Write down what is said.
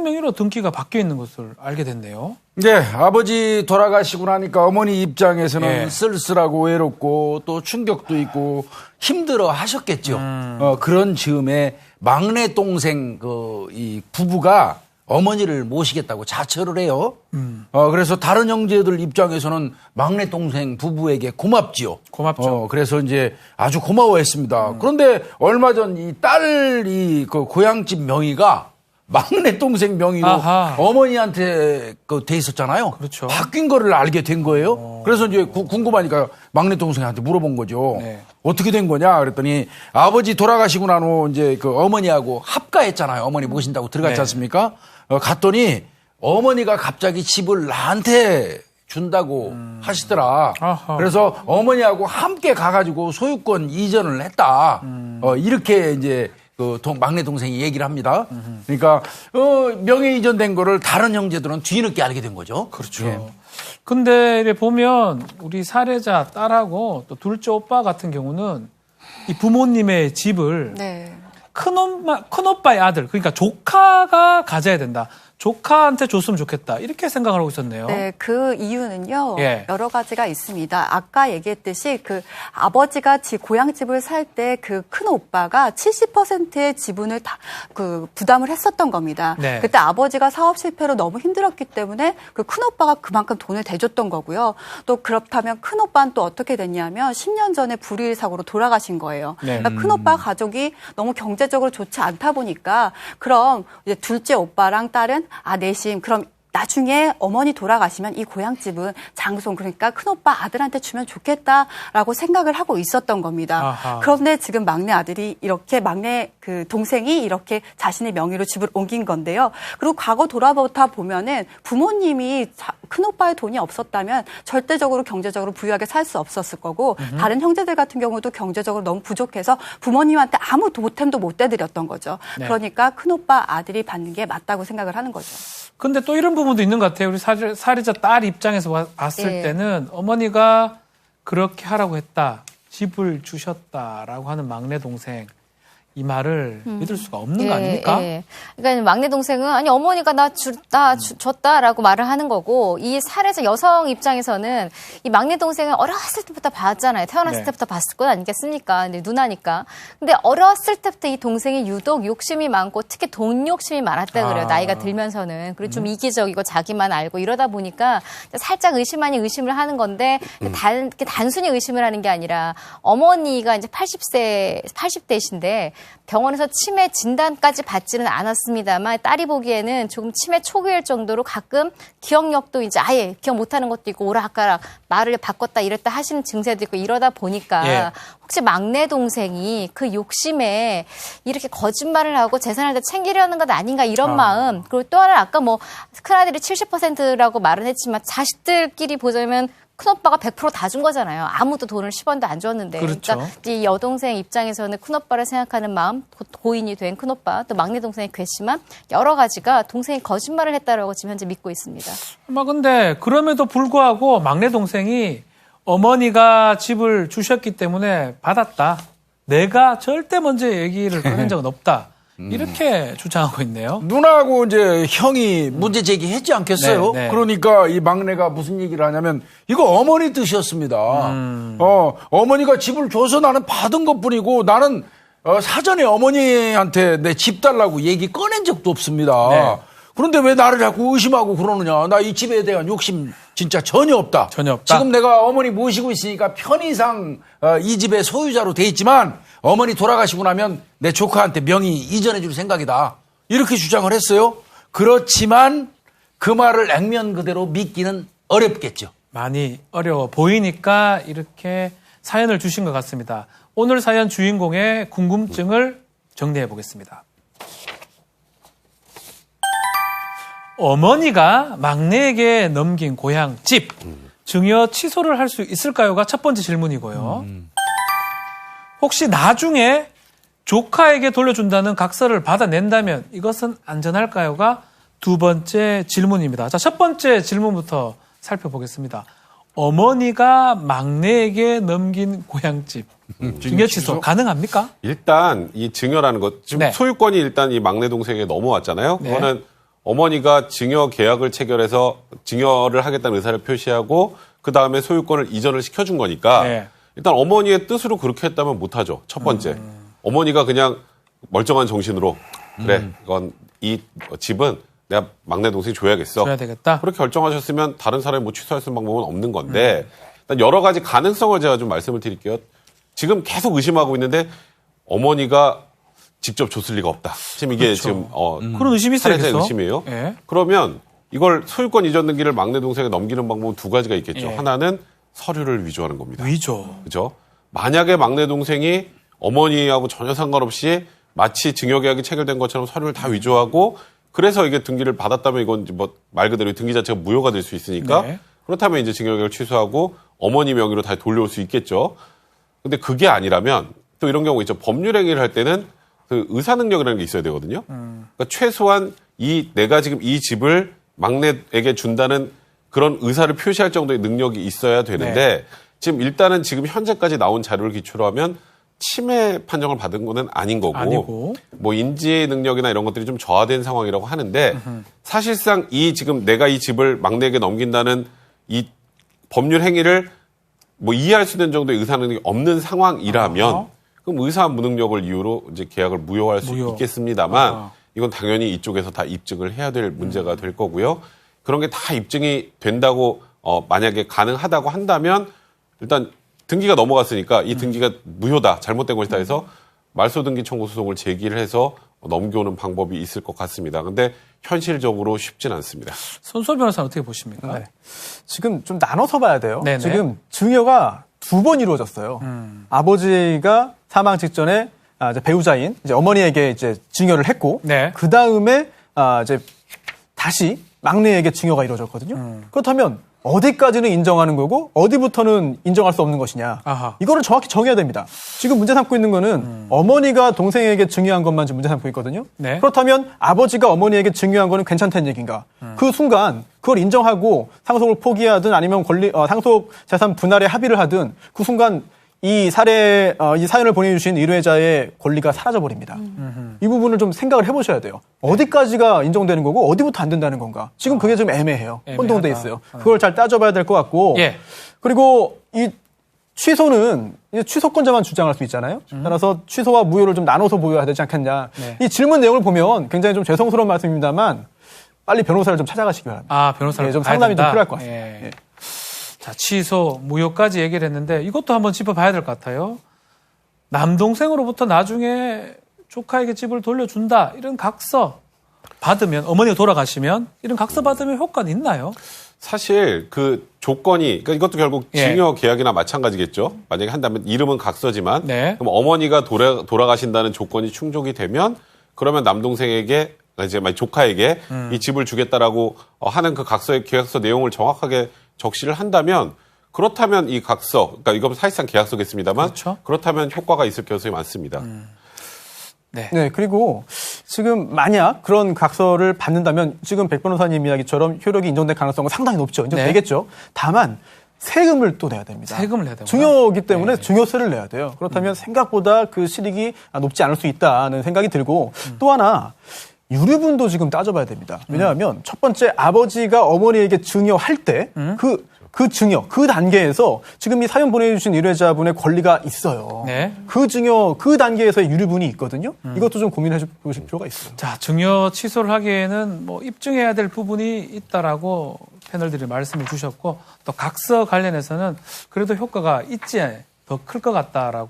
명의로 등기가 바뀌어 있는 것을 알게 됐네요. 네, 아버지 돌아가시고 나니까 어머니 입장에서는 쓸쓸하고 외롭고 또 충격도 있고 힘들어 하셨겠죠. 그런 즈음에 막내 동생 이 부부가 어머니를 모시겠다고 자처를 해요. 그래서 다른 형제들 입장에서는 막내 동생 부부에게 고맙지요. 고맙죠. 그래서 이제 아주 고마워했습니다. 그런데 얼마 전 이 딸이 그 고향집 명의가 막내 동생 명의로 어머니한테 돼 있었잖아요. 그렇죠. 바뀐 거를 알게 된 거예요. 그래서 이제 궁금하니까 막내 동생한테 물어본 거죠. 네. 어떻게 된 거냐 그랬더니 아버지 돌아가시고 난 후 이제 그 어머니하고 합가했잖아요. 어머니 모신다고 들어갔지 않습니까? 갔더니 어머니가 갑자기 집을 나한테 준다고 하시더라. 그래서 어머니하고 함께 가가지고 소유권 이전을 했다. 이렇게 이제 막내 동생이 얘기를 합니다. 그러니까 명예 이전된 거를 다른 형제들은 뒤늦게 알게 된 거죠. 그렇죠. 예. 근데 이렇게 보면 우리 사례자 딸하고 또 둘째 오빠 같은 경우는 이 부모님의 집을 큰오빠의 아들, 그러니까 조카가 가져야 된다. 조카한테 줬으면 좋겠다. 이렇게 생각을 하고 있었네요. 네, 그 이유는요. 여러 가지가 있습니다. 아까 얘기했듯이 그 아버지가 고향집을 살 때 그 큰 오빠가 70%의 지분을 다 부담을 했었던 겁니다. 네. 그때 아버지가 사업 실패로 너무 힘들었기 때문에 그 큰 오빠가 그만큼 돈을 대줬던 거고요. 또 그렇다면 큰 오빠는 또 어떻게 됐냐면 10년 전에 불의의 사고로 돌아가신 거예요. 네. 그러니까 큰 오빠 가족이 너무 경제적으로 좋지 않다 보니까 그럼 이제 둘째 오빠랑 딸은 내심 그럼 나중에 어머니 돌아가시면 이 고향집은 장손 그러니까 큰오빠 아들한테 주면 좋겠다라고 생각을 하고 있었던 겁니다. 아하. 그런데 지금 막내 아들이 이렇게 막내 동생이 이렇게 자신의 명의로 집을 옮긴 건데요. 그리고 과거 돌아보다 보면은 부모님이 큰오빠의 돈이 없었다면 절대적으로 경제적으로 부유하게 살 수 없었을 거고 다른 형제들 같은 경우도 경제적으로 너무 부족해서 부모님한테 아무 보탬도 못 대드렸던 거죠. 네. 그러니까 큰오빠 아들이 받는 게 맞다고 생각을 하는 거죠. 근데 또 이런 부분도 있는 것 같아요. 우리 사례자 딸 입장에서 봤을 때는 어머니가 그렇게 하라고 했다. 집을 주셨다라고 하는 막내 동생. 이 말을 믿을 수가 없는 거 아닙니까? 그러니까 막내 동생은 아니 어머니가 나 줬다라고 말을 하는 거고 이 사례자 여성 입장에서는 이 막내 동생은 어렸을 때부터 봤잖아요. 태어났을 때부터 봤을 것 아니겠습니까? 근데 누나니까. 근데 어렸을 때부터 이 동생이 유독 욕심이 많고 특히 돈 욕심이 많았다 그래요. 나이가 들면서는. 그리고 좀 이기적이고 자기만 알고 이러다 보니까 살짝 의심 아닌 의심을 하는 건데 단순히 의심을 하는 게 아니라 어머니가 이제 80대이신데 병원에서 치매 진단까지 받지는 않았습니다만 딸이 보기에는 조금 치매 초기일 정도로 가끔 기억력도 이제 아예 기억 못하는 것도 있고 오락가락 말을 바꿨다 이랬다 하시는 증세도 있고 이러다 보니까 혹시 막내 동생이 그 욕심에 이렇게 거짓말을 하고 재산을 다 챙기려는 것 아닌가 이런 마음. 그리고 또 하나 아까 큰아들이 70%라고 말은 했지만 자식들끼리 보자면 큰오빠가 100% 다 준 거잖아요. 아무도 돈을 10원도 안 줬는데. 그렇죠. 그러니까 이 여동생 입장에서는 큰오빠를 생각하는 마음, 고인이 된 큰오빠, 또 막내 동생의 괘씸함 여러 가지가 동생이 거짓말을 했다라고 지금 현재 믿고 있습니다. 근데 그럼에도 불구하고 막내 동생이 어머니가 집을 주셨기 때문에 받았다. 내가 절대 먼저 얘기를 꺼낸 적은 없다. 이렇게 주장하고 있네요. 누나하고 이제 형이 문제 제기했지 않겠어요? 네. 그러니까 이 막내가 무슨 얘기를 하냐면 이거 어머니 뜻이었습니다. 어머니가 집을 줘서 나는 받은 것뿐이고 나는 사전에 어머니한테 내 집 달라고 얘기 꺼낸 적도 없습니다. 네. 그런데 왜 나를 자꾸 의심하고 그러느냐. 나 이 집에 대한 욕심 진짜 전혀 없다. 전혀 없다. 지금 내가 어머니 모시고 있으니까 편의상 이 집의 소유자로 돼 있지만 어머니 돌아가시고 나면 내 조카한테 명의 이전해 줄 생각이다. 이렇게 주장을 했어요. 그렇지만 그 말을 액면 그대로 믿기는 어렵겠죠. 많이 어려워 보이니까 이렇게 사연을 주신 것 같습니다. 오늘 사연 주인공의 궁금증을 정리해 보겠습니다. 어머니가 막내에게 넘긴 고향 집 증여 취소를 할 수 있을까요가 첫 번째 질문이고요. 혹시 나중에 조카에게 돌려준다는 각서를 받아낸다면 이것은 안전할까요가 두 번째 질문입니다. 자, 첫 번째 질문부터 살펴보겠습니다. 어머니가 막내에게 넘긴 고향집 증여 취소 가능합니까? 일단 이 증여라는 것 지금 소유권이 일단 이 막내 동생에게 넘어왔잖아요. 그거는 어머니가 증여 계약을 체결해서 증여를 하겠다는 의사를 표시하고 그 다음에 소유권을 이전을 시켜준 거니까 네. 일단 어머니의 뜻으로 그렇게 했다면 못하죠. 첫 번째. 어머니가 그냥 멀쩡한 정신으로 그래 이건 이 집은 내가 막내 동생이 줘야겠어. 줘야 되겠다. 그렇게 결정하셨으면 다른 사람이 뭐 취소할 수 있는 방법은 없는 건데 일단 여러 가지 가능성을 제가 좀 말씀을 드릴게요. 지금 계속 의심하고 있는데 어머니가 직접 줬을 리가 없다. 지금 이게 그렇죠. 지금 그런 의심이 있어야겠어. 사례자 의심이에요. 예. 그러면 이걸 소유권 이전 등기를 막내 동생에 넘기는 방법은 두 가지가 있겠죠. 예. 하나는 서류를 위조하는 겁니다. 위조. 그죠? 만약에 막내 동생이 어머니하고 전혀 상관없이 마치 증여계약이 체결된 것처럼 서류를 다 위조하고 그래서 이게 등기를 받았다면 이건 뭐 말 그대로 등기 자체가 무효가 될 수 있으니까 네. 그렇다면 이제 증여계약을 취소하고 어머니 명의로 다시 돌려올 수 있겠죠. 근데 그게 아니라면 또 이런 경우 있죠. 법률행위를 할 때는 그 의사능력이라는 게 있어야 되거든요. 그러니까 최소한 내가 지금 이 집을 막내에게 준다는 그런 의사를 표시할 정도의 능력이 있어야 되는데 네. 지금 일단은 지금 현재까지 나온 자료를 기초로 하면 침해 판정을 받은 거는 아닌 거고 아니고. 뭐 인지 능력이나 이런 것들이 좀 저하된 상황이라고 하는데 사실상 지금 내가 이 집을 막내에게 넘긴다는 이 법률 행위를 뭐 이해할 수 있는 정도의 의사 능력이 없는 상황이라면 그럼 의사 무능력을 이유로 이제 계약을 무효할 수 무효. 있겠습니다만 이건 당연히 이쪽에서 다 입증을 해야 될 문제가 될 거고요. 그런 게 다 입증이 된다고 만약에 가능하다고 한다면 일단 등기가 넘어갔으니까 이 등기가 무효다, 잘못된 것이다 해서 말소등기 청구 소송을 제기를 해서 넘겨오는 방법이 있을 것 같습니다. 근데 현실적으로 쉽진 않습니다. 손수호 변호사는 어떻게 보십니까? 네. 지금 좀 나눠서 봐야 돼요. 네네. 지금 증여가 2번 이루어졌어요. 아버지가 사망 직전에 이제 배우자인 이제 어머니에게 이제 증여를 했고, 네. 그 다음에 이제 다시 막내에게 증여가 이루어졌거든요. 그렇다면 어디까지는 인정하는 거고 어디부터는 인정할 수 없는 것이냐. 아하. 이거를 정확히 정해야 됩니다. 지금 문제 삼고 있는 거는 어머니가 동생에게 증여한 것만 지금 문제 삼고 있거든요. 네. 그렇다면 아버지가 어머니에게 증여한 거는 괜찮다는 얘기인가? 그 순간 그걸 인정하고 상속을 포기하든 아니면 상속 재산 분할에 합의를 하든 그 순간 이 사연을 보내주신 의뢰자의 권리가 사라져버립니다. 이 부분을 좀 생각을 해보셔야 돼요. 어디까지가 인정되는 거고 어디부터 안 된다는 건가? 지금 그게 좀 애매해요. 혼동돼 있어요. 그걸 잘 따져봐야 될 것 같고. 예. 그리고 이 취소는 이제 취소권자만 주장할 수 있잖아요. 따라서 취소와 무효를 좀 나눠서 보여야 되지 않겠냐. 네. 이 질문 내용을 보면 굉장히 좀 죄송스러운 말씀입니다만 빨리 변호사를 좀 찾아가시기 바랍니다. 아, 변호사를 예, 좀 봐야 상담이 좀 된다? 필요할 것 같습니다. 예. 예. 자, 취소, 무효까지 얘기를 했는데 이것도 한번 짚어봐야 될 것 같아요. 남동생으로부터 나중에 조카에게 집을 돌려준다 이런 각서 받으면 어머니가 돌아가시면 이런 각서 받으면 효과는 있나요? 사실 그 조건이 그러니까 이것도 결국 예. 증여 계약이나 마찬가지겠죠. 만약에 한다면 이름은 각서지만 네. 그럼 어머니가 돌아가신다는 조건이 충족이 되면 그러면 남동생에게 이제 만약 조카에게 이 집을 주겠다라고 하는 그 각서의 계약서 내용을 정확하게 적시를 한다면 그렇다면 이 각서 그러니까 이건 사실상 계약서겠습니다만 그렇죠. 그렇다면 효과가 있을 가능성이 많습니다. 네. 네, 그리고 지금 만약 그런 각서를 받는다면 지금 백 변호사님 이야기처럼 효력이 인정될 가능성은 상당히 높죠. 인정되겠죠. 다만 세금을 또 내야 됩니다. 세금을 내야 되구나. 증여이기 때문에 네. 증여세를 내야 돼요. 그렇다면 생각보다 그 실익이 높지 않을 수 있다는 생각이 들고 또 하나 유류분도 지금 따져봐야 됩니다. 왜냐하면 첫 번째 아버지가 어머니에게 증여할 때 그 증여, 그 단계에서 지금 이 사연 보내주신 의뢰자분의 권리가 있어요. 네. 그 증여, 그 단계에서의 유류분이 있거든요. 이것도 좀 고민해 보실 필요가 있어요. 자, 증여 취소를 하기에는 뭐 입증해야 될 부분이 있다라고 패널들이 말씀을 주셨고 또 각서 관련해서는 그래도 효과가 있지 더 클 것 같다라고